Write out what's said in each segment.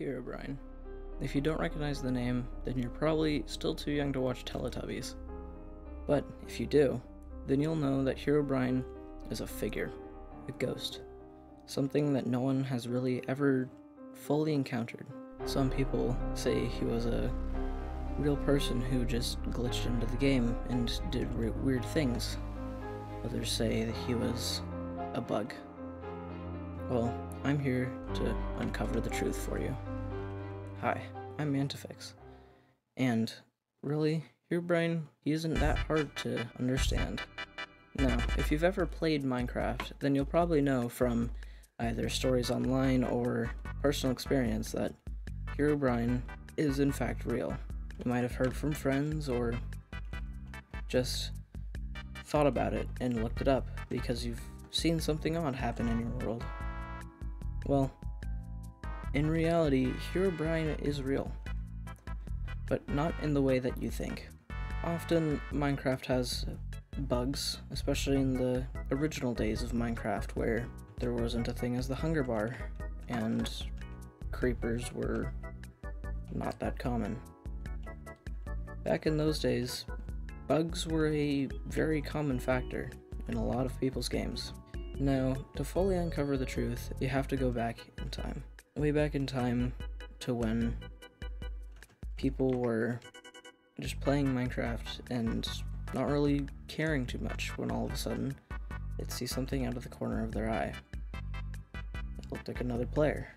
Herobrine. If you don't recognize the name, then you're probably still too young to watch Teletubbies. But if you do, then you'll know that Herobrine is a figure, a ghost, something that no one has really ever fully encountered. Some people say he was a real person who just glitched into the game and did weird things. Others say that he was a bug. Well, I'm here to uncover the truth for you. Hi, I'm Mantifix. And really, Herobrine, he isn't that hard to understand. Now, if you've ever played Minecraft, then you'll probably know from either stories online or personal experience that Herobrine is in fact real. You might have heard from friends or just thought about it and looked it up because you've seen something odd happen in your world. Well, in reality, Herobrine is real, but not in the way that you think. Often, Minecraft has bugs, especially in the original days of Minecraft, where there wasn't a thing as the hunger bar, and creepers were not that common. Back in those days, bugs were a very common factor in a lot of people's games. Now, to fully uncover the truth, you have to go back in time. Way back in time to when people were just playing Minecraft and not really caring too much when all of a sudden they'd see something out of the corner of their eye. It looked like another player.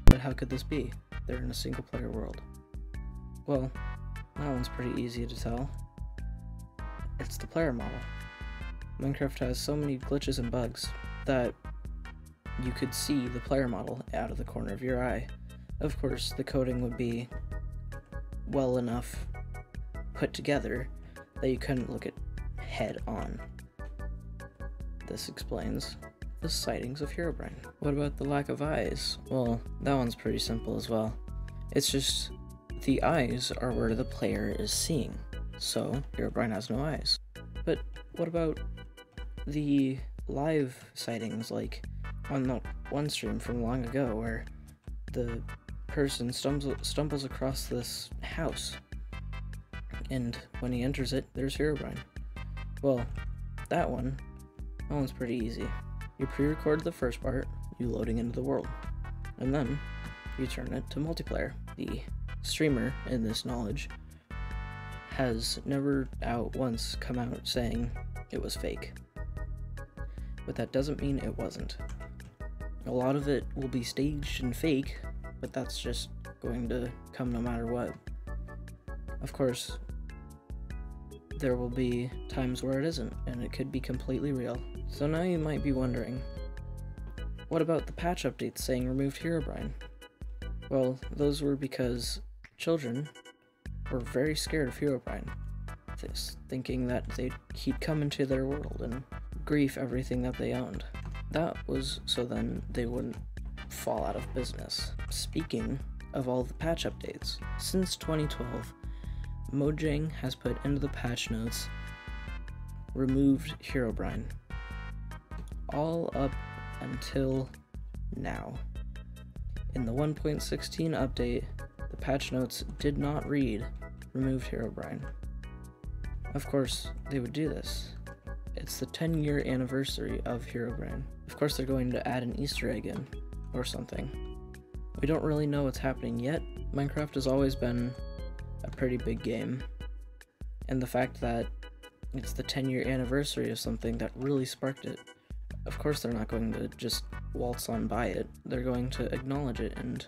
But how could this be? They're in a single player world. Well, that one's pretty easy to tell. It's the player model. Minecraft has so many glitches and bugs that you could see the player model out of the corner of your eye. Of course, the coding would be well enough put together that you couldn't look it head on. This explains the sightings of Herobrine. What about the lack of eyes? Well, that one's pretty simple as well. It's just the eyes are where the player is seeing, so Herobrine has no eyes. But what about the live sightings, like on that one stream from long ago where the person stumbles across this house, and when he enters it, there's Herobrine? Well, that one's pretty easy. You pre-record the first part, you loading into the world, and then you turn it to multiplayer. The streamer in this knowledge has never once come out saying it was fake. But that doesn't mean it wasn't. A lot of it will be staged and fake, but that's just going to come no matter what. Of course, there will be times where it isn't, and it could be completely real. So now you might be wondering, what about the patch updates saying removed Herobrine? Well, those were because children were very scared of Herobrine, thinking that he'd come into their world and grief everything that they owned. That was so then they wouldn't fall out of business. Speaking of all the patch updates, since 2012, Mojang has put into the patch notes, removed Herobrine. All up until now. In the 1.16 update, the patch notes did not read, removed Herobrine. Of course, they would do this. It's the 10-year anniversary of Herobrine. Of course they're going to add an Easter egg in, or something. We don't really know what's happening yet. Minecraft has always been a pretty big game, and the fact that it's the 10-year anniversary of something that really sparked it, of course they're not going to just waltz on by it. They're going to acknowledge it and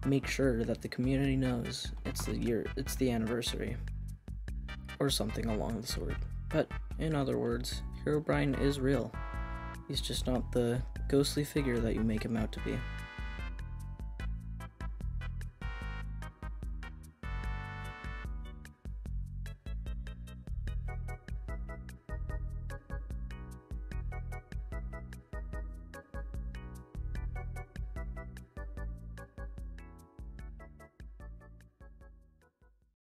make sure that the community knows it's the anniversary, or something along the sort. But in other words, Herobrine is real. He's just not the ghostly figure that you make him out to be.